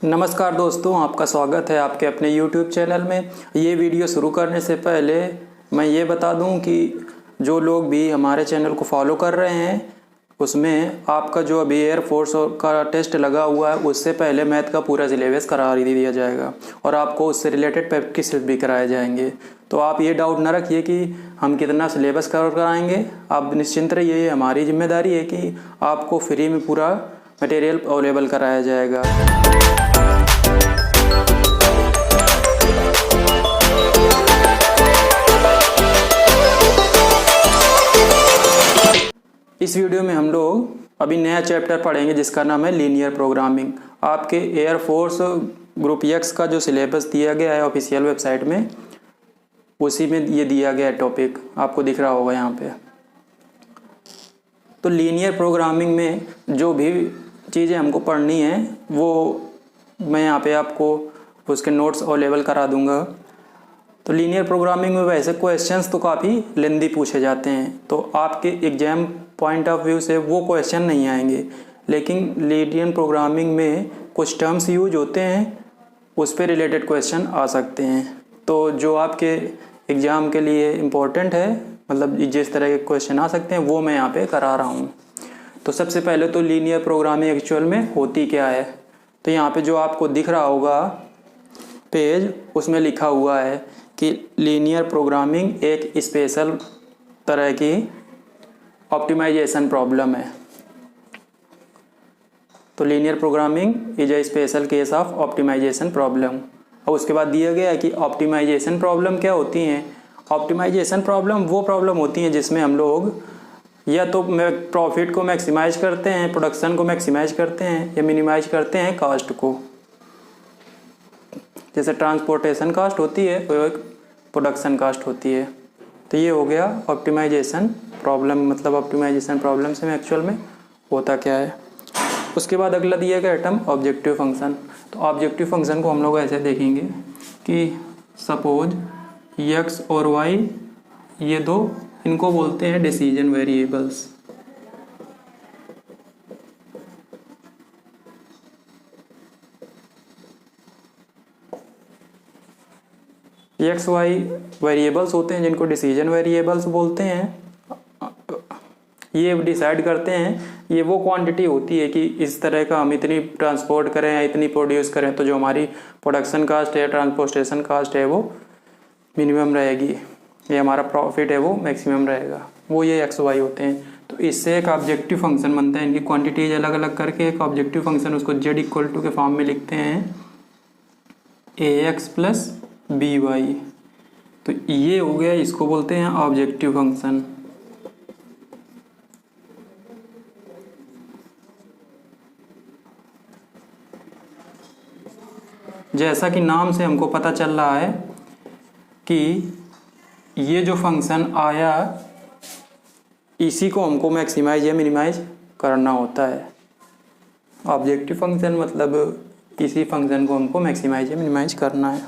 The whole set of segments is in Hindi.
नमस्कार दोस्तों, आपका स्वागत है आपके अपने YouTube चैनल में। ये वीडियो शुरू करने से पहले मैं ये बता दूं कि जो लोग भी हमारे चैनल को फॉलो कर रहे हैं उसमें आपका जो अभी एयरफोर्स का टेस्ट लगा हुआ है उससे पहले मैथ का पूरा सिलेबस करा दिया जाएगा और आपको उससे रिलेटेड प्रैक्टिस भी कराए जाएंगे। तो आप ये डाउट ना रखिए कि हम कितना सिलेबस कवर कराएंगे। आप निश्चिंत रहिए, हमारी जिम्मेदारी है कि आपको फ्री में पूरा मटेरियल अवेलेबल कराया जाएगा। इस वीडियो में हम लोग अभी नया चैप्टर पढ़ेंगे जिसका नाम है लीनियर प्रोग्रामिंग। आपके एयरफोर्स ग्रुप एक्स का जो सिलेबस दिया गया है ऑफिशियल वेबसाइट में, उसी में ये दिया गया है टॉपिक, आपको दिख रहा होगा यहाँ पे। तो लीनियर प्रोग्रामिंग में जो भी चीज़ें हमको पढ़नी है वो मैं यहाँ पे आपको उसके नोट्स अवेलेबल करा दूँगा। तो लीनियर प्रोग्रामिंग में वैसे क्वेश्चंस तो काफ़ी लेंदी पूछे जाते हैं, तो आपके एग्जाम पॉइंट ऑफ व्यू से वो क्वेश्चन नहीं आएंगे, लेकिन लीनियर प्रोग्रामिंग में कुछ टर्म्स यूज होते हैं, उस पर रिलेटेड क्वेश्चन आ सकते हैं। तो जो आपके एग्ज़ाम के लिए इम्पोर्टेंट है, मतलब जिस तरह के क्वेश्चन आ सकते हैं, वो मैं यहाँ पे करा रहा हूँ। तो सबसे पहले तो लीनियर प्रोग्रामिंग एक्चुअल में होती क्या है। तो यहाँ पे जो आपको दिख रहा होगा पेज, उसमें लिखा हुआ है कि लीनियर प्रोग्रामिंग एक स्पेशल तरह की ऑप्टिमाइजेशन प्रॉब्लम है। तो linear programming is a special case of optimization problem. और उसके बाद दिया गया है कि ऑप्टिमाइजेशन प्रॉब्लम क्या होती हैं। ऑप्टिमाइजेशन प्रॉब्लम वो प्रॉब्लम होती हैं जिसमें हम लोग या तो प्रॉफिट को मैक्सिमाइज करते हैं, प्रोडक्शन को मैक्सिमाइज करते हैं, या मिनिमाइज करते हैं कॉस्ट को। जैसे ट्रांसपोर्टेशन कॉस्ट होती है और एक प्रोडक्शन कॉस्ट होती है। तो ये हो गया ऑप्टिमाइजेशन प्रॉब्लम, मतलब ऑप्टिमाइजेशन प्रॉब्लम से एक्चुअल में होता क्या है। उसके बाद अगला दिया गया टर्म ऑब्जेक्टिव फंक्शन। तो ऑब्जेक्टिव फंक्शन को हम लोग ऐसे देखेंगे कि सपोज एक्स और वाई ये दो, इनको बोलते हैं decision variables. X Y variables होते हैं जिनको डिसीजन वेरिएबल्स बोलते हैं। ये डिसाइड करते हैं, ये वो क्वांटिटी होती है कि इस तरह का हम इतनी ट्रांसपोर्ट करें या इतनी प्रोड्यूस करें तो जो हमारी प्रोडक्शन कास्ट है, ट्रांसपोर्टेशन कास्ट है, वो मिनिमम रहेगी, ये हमारा प्रॉफिट है वो मैक्सिमम रहेगा। वो ये एक्स वाई होते हैं। तो इससे एक ऑब्जेक्टिव फंक्शन बनता है। इनकी क्वांटिटीज अलग अलग करके एक ऑब्जेक्टिव फंक्शन, उसको जेड इक्वल टू के फॉर्म में लिखते हैं ए एक्स प्लस बी वाई। तो ये हो गया, इसको बोलते हैं ऑब्जेक्टिव फंक्शन। जैसा कि नाम से हमको पता चल रहा है कि ये जो फंक्शन आया इसी को हमको मैक्सिमाइज या मिनिमाइज करना होता है। ऑब्जेक्टिव फंक्शन मतलब इसी फंक्शन को हमको मैक्सिमाइज या मिनिमाइज करना है।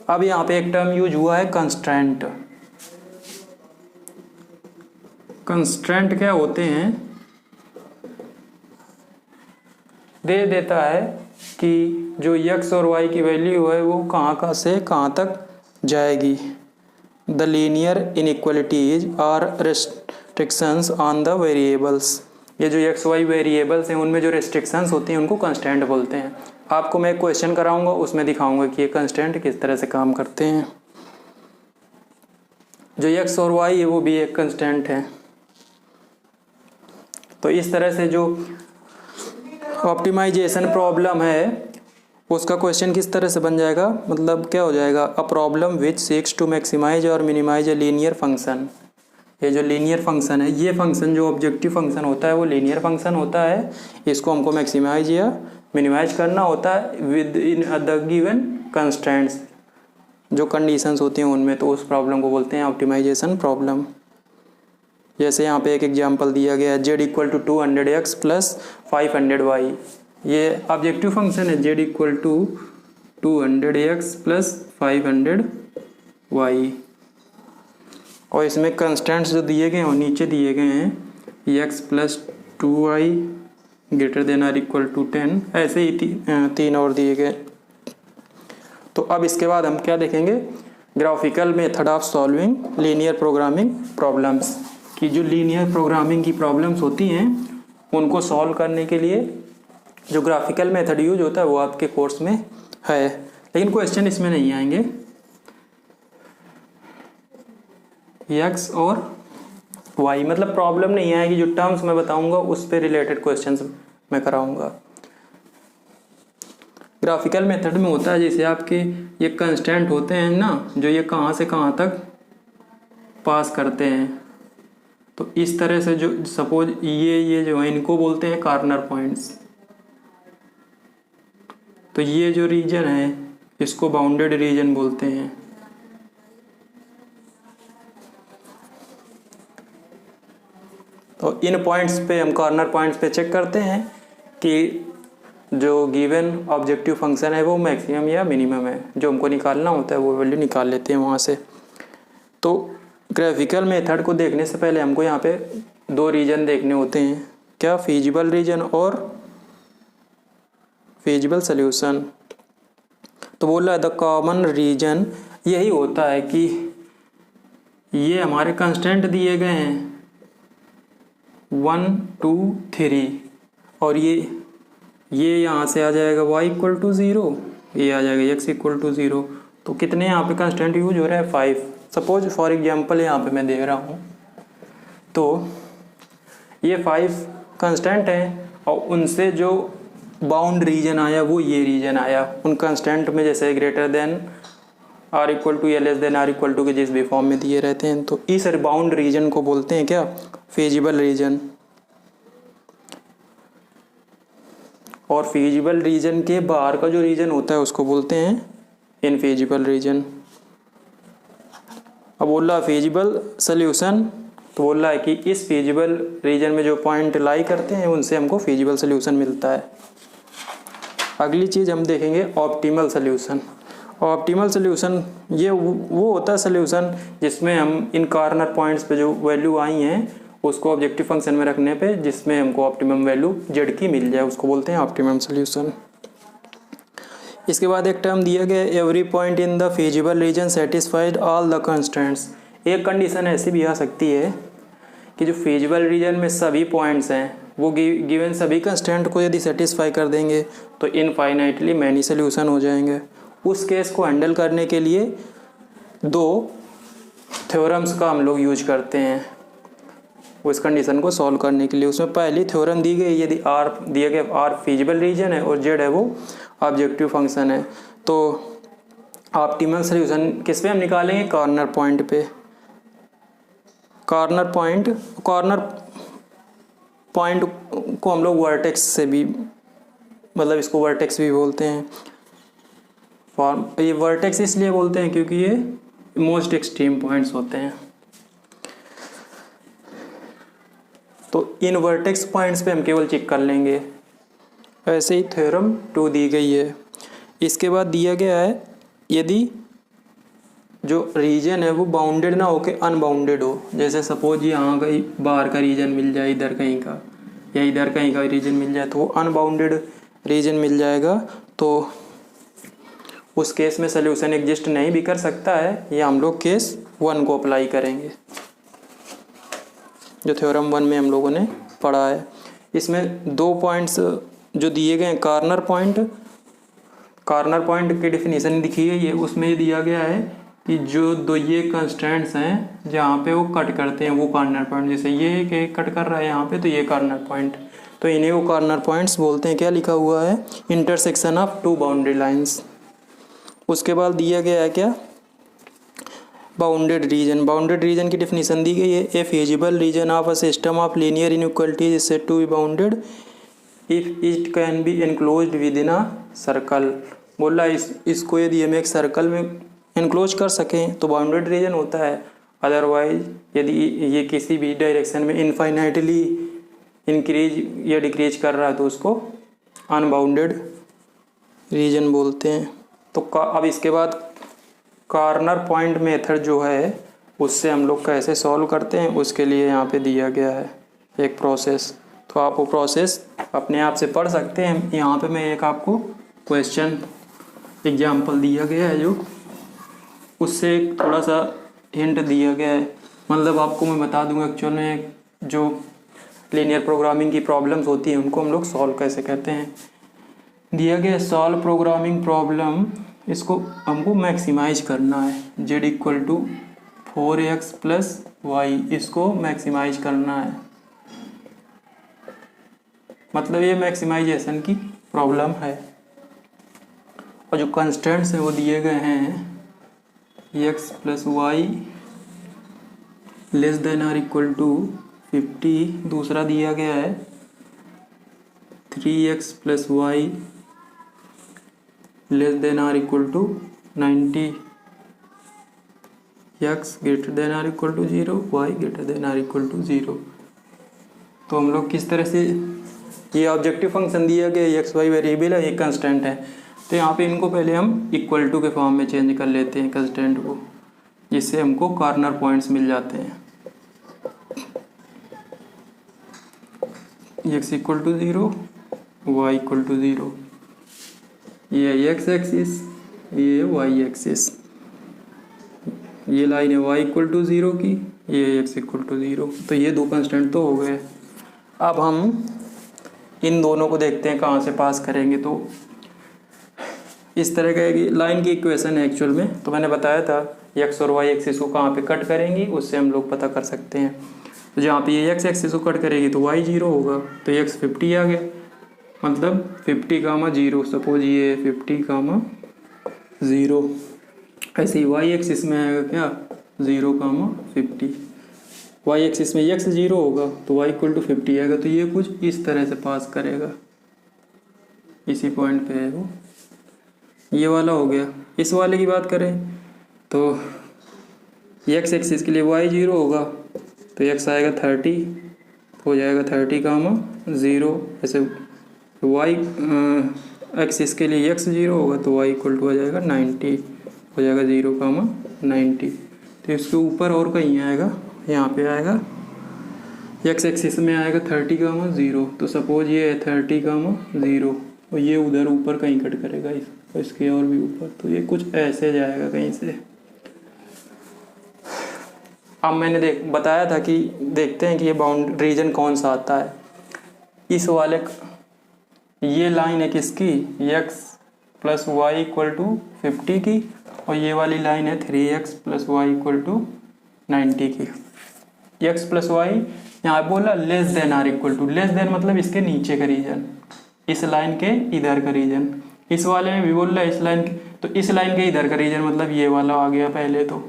अब यहाँ पे एक टर्म यूज हुआ है कंस्ट्रेंट। कंस्ट्रेंट क्या होते हैं, दे देता है कि जो x और y की वैल्यू है वो कहाँ से कहाँ तक जाएगी। The linear inequalities are restrictions on the variables. ये जो x y वेरिएबल्स हैं उनमें जो रेस्ट्रिक्शंस होती हैं उनको कंस्टेंट बोलते हैं। आपको मैं क्वेश्चन कराऊंगा, उसमें दिखाऊंगा कि ये कंस्टेंट किस तरह से काम करते हैं। जो x और y है वो भी एक कंस्टेंट है। तो इस तरह से जो ऑप्टिमाइजेशन प्रॉब्लम है उसका क्वेश्चन किस तरह से बन जाएगा, मतलब क्या हो जाएगा, a problem which seeks to maximize और मिनिमाइज ए लीनियर फंक्शन। ये जो लीनियर फंक्शन है, ये फंक्शन जो ऑब्जेक्टिव फंक्शन होता है वो लीनियर फंक्शन होता है। इसको हमको मैक्सिमाइज या मिनिमाइज करना होता है with in the given constraints, जो कंडीशंस होती हैं उनमें। तो उस प्रॉब्लम को बोलते हैं ऑप्टिमाइजेशन प्रॉब्लम। जैसे यहाँ पे एक एग्जांपल दिया गया है, Z equal to 200x plus 500y। ये ऑब्जेक्टिव फंक्शन है, Z equal to 200x plus 500y। और इसमें कंस्टेंट्स जो दिए गए हैं वो नीचे दिए गए हैं, x plus 2y greater than or equal to 10, ऐसे ही तीन और दिए गए। तो अब इसके बाद हम क्या देखेंगे, graphical method of solving linear programming problems, कि जो लीनियर प्रोग्रामिंग की प्रॉब्लम्स होती हैं उनको सॉल्व करने के लिए जो ग्राफिकल मेथड यूज होता है वो आपके कोर्स में है, लेकिन क्वेश्चन इसमें नहीं आएंगे। एक्स और वाई मतलब प्रॉब्लम नहीं आएगी, जो टर्म्स मैं बताऊंगा उस पे रिलेटेड क्वेश्चंस मैं कराऊंगा। ग्राफिकल मेथड में होता है जैसे आपके ये कंस्टेंट होते हैं ना, जो ये कहाँ से कहाँ तक पास करते हैं, तो इस तरह से जो सपोज ये जो है इनको बोलते हैं कॉर्नर पॉइंट्स। तो ये जो रीजन है इसको बाउंडेड रीजन बोलते हैं। तो इन पॉइंट्स पे हम कॉर्नर पॉइंट्स पे चेक करते हैं कि जो गिवन ऑब्जेक्टिव फंक्शन है वो मैक्सिमम या मिनिमम है, जो हमको निकालना होता है वो वैल्यू निकाल लेते हैं वहाँ से। तो ग्राफिकल मेथड को देखने से पहले हमको यहाँ पे दो रीजन देखने होते हैं, क्या, फीजिबल रीजन और फीजिबल सॉल्यूशन। तो बोल रहा है द कॉमन रीजन यही होता है कि ये हमारे कंस्टेंट दिए गए हैं 1 2 3 और ये यहाँ से आ जाएगा y इक्वल टू 0, ये आ जाएगा x इक्वल टू 0। तो कितने यहाँ पे कंस्टेंट यूज हो रहा है 5, सपोज फॉर एग्जांपल यहाँ पे मैं दे रहा हूँ। तो ये 5 कंस्टेंट हैं और उनसे जो बाउंड रीजन आया वो ये रीजन आया उन कंस्टेंट में, जैसे greater than or equal to या less than or equal to के जिस भी फॉर्म में दिए रहते हैं। तो इस बाउंड रीजन को बोलते हैं क्या, फीजिबल रीजन। और फीजिबल रीजन के बाहर का जो रीजन होता है उसको बोलते हैं इनफीजिबल रीजन। अब बोल रहा है फीजिबल सॉल्यूशन, तो बोल रहा है कि इस फीजिबल रीजन में जो पॉइंट लाई करते हैं उनसे हमको फीजिबल सॉल्यूशन मिलता है। अगली चीज़ हम देखेंगे ऑप्टिमल सॉल्यूशन। ऑप्टिमल सॉल्यूशन ये वो होता है सॉल्यूशन जिसमें हम इन कॉर्नर पॉइंट्स पे जो वैल्यू आई हैं उसको ऑब्जेक्टिव फंक्शन में रखने पे जिसमें हमको ऑप्टिमम वैल्यू जेड की मिल जाए, उसको बोलते हैं ऑप्टिमम सॉल्यूशन। इसके बाद एक टर्म दिया गया every point in the feasible reason satisfied all the constraints. एक कंडीशन ऐसी भी आ सकती है कि जो फीजिबल रीजन में सभी पॉइंट्स हैं वो गिवन सभी कंस्ट्रेंट को यदि सेटिस्फाई कर देंगे तो इनफाइनाइटली मैनी सॉल्यूशन हो जाएंगे। उस केस को हैंडल करने के लिए दो थ्योरम्स का हम लोग यूज करते हैं उस कंडीशन को सॉल्व करने के लिए। उसमें पहली थ्योरम दी गई, यदि आर दिया गया आर फीजिबल रीजन है और जेड है वो ऑब्जेक्टिव फंक्शन है, तो ऑप्टिमल सॉल्यूशन किस पे हम निकालेंगे, कॉर्नर पॉइंट पे। कॉर्नर पॉइंट को हम लोग वर्टेक्स से भी, मतलब इसको वर्टेक्स भी बोलते हैं। ये वर्टेक्स इसलिए बोलते हैं क्योंकि ये मोस्ट एक्सट्रीम पॉइंट्स होते हैं। तो इन वर्टेक्स पॉइंट्स पे हम केवल चेक कर लेंगे। ऐसे ही थ्योरम 2 दी गई है। इसके बाद दिया गया है यदि जो रीजन है वो बाउंडेड ना हो के अनबाउंडेड हो, जैसे सपोज यहाँ कहीं बाहर का रीजन मिल जाए, इधर कहीं का या इधर कहीं का रीजन मिल जाए तो वो अनबाउंडेड रीजन मिल जाएगा, तो उस केस में सल्यूशन एग्जिस्ट नहीं भी कर सकता है। या हम लोग केस 1 को अप्लाई करेंगे जो थ्योरम 1 में हम लोगों ने पढ़ा है। इसमें 2 पॉइंट्स जो दिए गए हैं, कॉर्नर पॉइंट की डेफिनेशन लिखी है, ये उसमें ये दिया गया है कि जो दो ये कंस्ट्रेंट्स हैं जहाँ पे वो कट करते हैं वो कॉर्नर पॉइंट, जैसे ये कट कर रहा है यहाँ पे तो ये कॉर्नर पॉइंट, तो इन्हें वो कॉर्नर पॉइंट्स बोलते हैं। क्या लिखा हुआ है, इंटरसेक्शन ऑफ 2 बाउंड्री लाइंस। उसके बाद दिया गया है क्या, बाउंडेड रीजन की डेफिनेशन दी गई है, a feasible region of a system of linear inequalities is said to be bounded if it can be enclosed within a circle. बोल रहा है इसको यदि हम एक सर्कल में एनक्लोज कर सकें तो बाउंडेड रीजन होता है, अदरवाइज यदि ये किसी भी डायरेक्शन में इनफाइनाइटली इंक्रीज या डिक्रीज कर रहा है तो उसको अनबाउंडेड रीजन बोलते हैं। तो अब इसके बाद कॉर्नर पॉइंट मेथड जो है उससे हम लोग कैसे सॉल्व करते हैं उसके लिए यहाँ पे दिया गया है एक प्रोसेस। तो तो आप वो प्रोसेस अपने आप से पढ़ सकते हैं। यहाँ पे मैं एक आपको क्वेश्चन एग्जाम्पल दिया गया है जो उससे एक थोड़ा सा हिंट दिया गया है, मतलब आपको मैं बता दूंगा एक्चुअल में जो लीनियर प्रोग्रामिंग की प्रॉब्लम्स होती हैं उनको हम लोग सॉल्व कैसे करते हैं। दिया गया सॉल्व प्रोग्रामिंग प्रॉब्लम, इसको हमको मैक्सिमाइज करना है। z equal to 4x plus Y, इसको मैक्सिमाइज करना है, मतलब ये मैक्सिमाइजेशन की प्रॉब्लम है। और जो कंस्ट्रेंट्स हैं वो दिए गए हैं x plus Y less than or equal to 50, दूसरा दिया गया है 3x plus Y less than or equal to 90, x greater than or equal to 0, y greater than or equal to 0। तो हम लोग किस तरह से, ये ऑब्जेक्टिव फंक्शन दिया गया x y वेरिएबल है, ये कंस्टेंट है, तो यहाँ पे इनको पहले हम इक्वल टू के फॉर्म में चेंज कर लेते हैं कंस्टेंट को, जिससे हमको कॉर्नर पॉइंट्स मिल जाते हैं। x equal to 0, y equal to 0, ये है x एक्सिस, ये है y एक्सिस, ये लाइन है y इक्वल टू 0 की, ये है x इक्वल टू 0। तो ये दो कंस्टेंट तो हो गए। अब हम इन दोनों को देखते हैं कहाँ से पास करेंगे। तो इस तरह का लाइन की इक्वेशन है एक्चुअल में, तो मैंने बताया था x और y एक्सिस को कहाँ पे कट करेंगी उससे हम लोग पता कर सकते हैं। तो जहाँ पे ये x एक्सिस को कट करेगी तो y 0 होगा, तो x 50 आ गया, मतलब 50 कामा 0, सपोज ये 50 कामा 0। ऐसे ही y एक्सिस में आएगा क्या 0 कामा 50, y एक्सिस में x 0 होगा तो y इक्वल टू 50 आएगा। तो ये कुछ इस तरह से पास करेगा, इसी पॉइंट पे है वो, ये वाला हो गया। इस वाले की बात करें तो x एक्सिस के लिए y 0 होगा तो x आएगा 30, हो जाएगा 30 कामा 0। ऐसे y एक्सिस के लिए x 0 होगा तो y इक्वल टू आ जाएगा 90, हो जाएगा 0 कामा 90। तो इसके ऊपर और कहीं आएगा, यहाँ पे आएगा x एक्सिस में आएगा 30 कामा 0, तो सपोज ये है 30 कामा 0 और ये उधर ऊपर कहीं कट करेगा इसके और भी ऊपर, तो ये कुछ ऐसे जाएगा कहीं से। अब मैंने बताया था कि देखते हैं कि ये बाउंड रीजन कौन सा आता है। इस वाले ये लाइन है किसकी, x plus Y equal to 50 की, और ये वाली लाइन है 3x plus Y equal to 90 की। x प्लस वाई यहाँ बोला less than or equal to, less than मतलब इसके नीचे का रीजन, इस लाइन के इधर का रीजन। इस वाले में भी बोल रहा है इस लाइन के, तो इस लाइन के इधर का रीजन मतलब ये वाला आ गया पहले। तो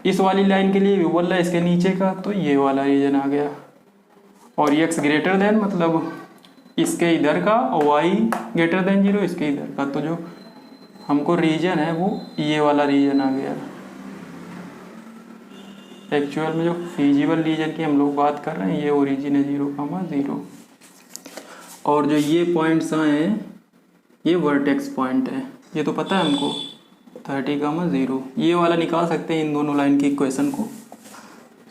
इस वाली लाइन के लिए भी बोल रहा है इसके नीचे का, तो ये वाला रीजन आ गया। और x ग्रेटर देन मतलब इसके इधर का, और y ग्रेटर देन 0 इसके इधर का। तो जो हमको रीजन है वो ये वाला रीजन आ गया। एक्चुअल में जो फिजिबल रीजन की हम लोग बात कर रहे हैं ये ओरिजिन है 0 कामा 0। और जो ये पॉइंट्स आए हैं ये वर्टेक्स पॉइंट है, ये तो पता है हमको 30 कामा 0। ये वाला निकाल सकते हैं इन दोनों लाइन की इक्वेशन को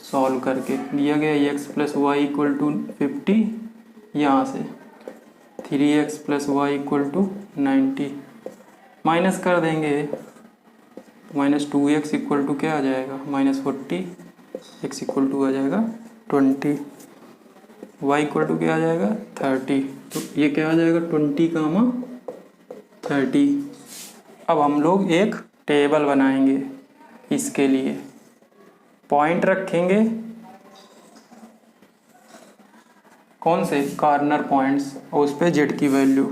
सॉल्व करके। दिया गया x plus Y equal to 50, यहाँ से 3x plus Y equal to 90, minus कर देंगे माइनस 2x इक्वल टू क्या आ जाएगा -40, x इक्वल टू आ जाएगा 20, y इक्वल टू क्या आ जाएगा 30। तो ये क्या आ जाएगा 20 कामा 30। अब हम लोग एक टेबल बनाएंगे, इसके लिए पॉइंट रखेंगे कौन से कॉर्नर पॉइंट्स, और उस पर जेड की value,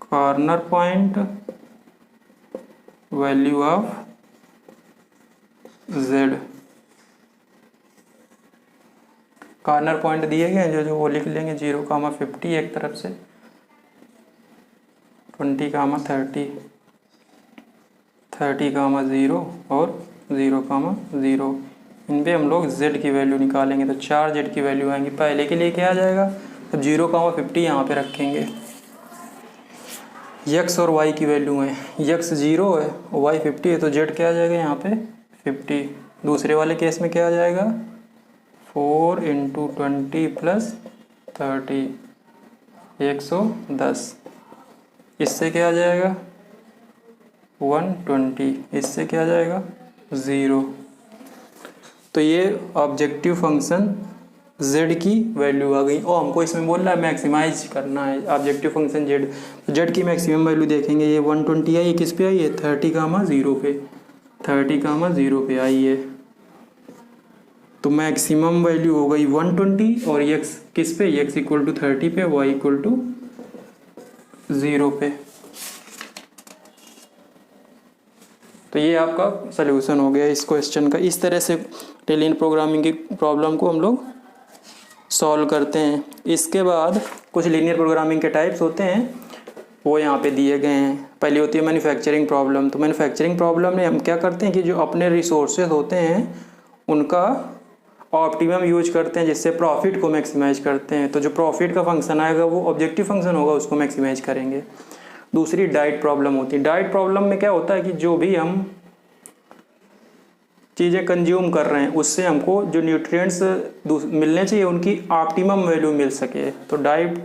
corner point value of Z. Corner point दिए गए जो वो लिख लेंगे 0 कामा 50 एक तरफ से, 20 कामा 30, 30 कामा 0 और 0 कामा 0। इन पे हम लोग z की वैल्यू निकालेंगे, तो 4 z की वैल्यू आएंगी। पहले के लिए क्या आ जाएगा, तो 0 कामा 50 यहाँ पे रखेंगे। x और y की वैल्यू है, x 0 है और y 50 है, तो z क्या आ जाएगा यहाँ पे 50। दूसरे वाले केस में क्या आ जाएगा 4 × 20 + 30 110। इससे क्या आ जाएगा 120, इससे क्या आ जाएगा 0। तो ये ऑब्जेक्टिव फंक्शन z की वैल्यू आ गई। और हमको इसमें बोल रहा है मैक्सिमाइज करना है ऑब्जेक्टिव फंक्शन z। तो z की मैक्सिमम वैल्यू देखेंगे, ये 120 आई, ये किस पे आई है 30, 0 पे, 30, 0 पे आई है। तो मैक्सिमम वैल्यू हो गई 120 और x किस पे, x = 30 पे, y = 0 पे। तो ये आपका सलूशन हो गया इस क्वेश्चन का। इस तरह से टेलियन प्रोग्रामिंग की प्रॉब्लम को हम लोग सॉल्व करते हैं। इसके बाद कुछ लीनियर प्रोग्रामिंग के टाइप्स होते हैं, वो यहाँ पे दिए गए हैं। पहली होती है मैन्युफैक्चरिंग प्रॉब्लम। तो मैन्युफैक्चरिंग प्रॉब्लम में हम क्या करते हैं कि जो अपने रिसोर्सेज होते हैं उनका ऑप्टिमम यूज करते हैं, जिससे प्रॉफिट को मैक्सिमाइज करते हैं। तो जो प्रॉफिट का फंक्शन आएगा वो ऑब्जेक्टिव फंक्शन होगा, उसको मैक्सिमाइज करेंगे। दूसरी डाइट प्रॉब्लम होती है। डाइट प्रॉब्लम में क्या होता है कि जो भी हम चीज़ें कंज्यूम कर रहे हैं उससे हमको जो न्यूट्रिएंट्स मिलने चाहिए उनकी ऑप्टिमम वैल्यू मिल सके। तो डाइट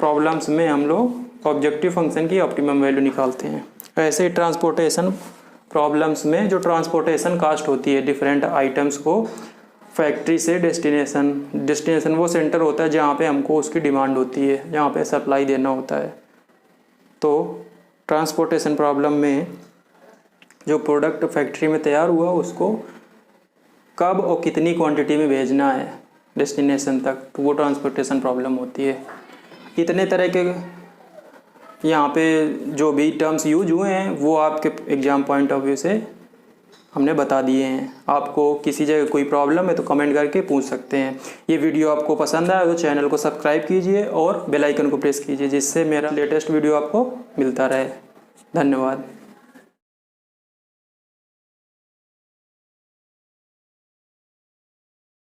प्रॉब्लम्स में हम लोग ऑब्जेक्टिव फंक्शन की ऑप्टिमम वैल्यू निकालते हैं। ऐसे ही ट्रांसपोर्टेशन प्रॉब्लम्स में जो ट्रांसपोर्टेशन कास्ट होती है डिफरेंट आइटम्स को फैक्ट्री से डेस्टिनेशन वो सेंटर होता है जहाँ पे हमको उसकी डिमांड होती है, जहाँ पे सप्लाई देना होता है। तो ट्रांसपोर्टेशन प्रॉब्लम में जो प्रोडक्ट फैक्ट्री में तैयार हुआ उसको कब और कितनी क्वांटिटी में भेजना है डेस्टिनेशन तक, तो वो ट्रांसपोर्टेशन प्रॉब्लम होती है। इतने तरह के यहाँ पे जो भी टर्म्स यूज हुए हैं वो आपके एग्ज़ाम पॉइंट ऑफ व्यू से हमने बता दिए हैं। आपको किसी जगह कोई प्रॉब्लम है तो कमेंट करके पूछ सकते हैं। ये वीडियो आपको पसंद आया तो चैनल को सब्सक्राइब कीजिए और बेल आइकन को प्रेस कीजिए, जिससे मेरा लेटेस्ट वीडियो आपको मिलता रहे। धन्यवाद।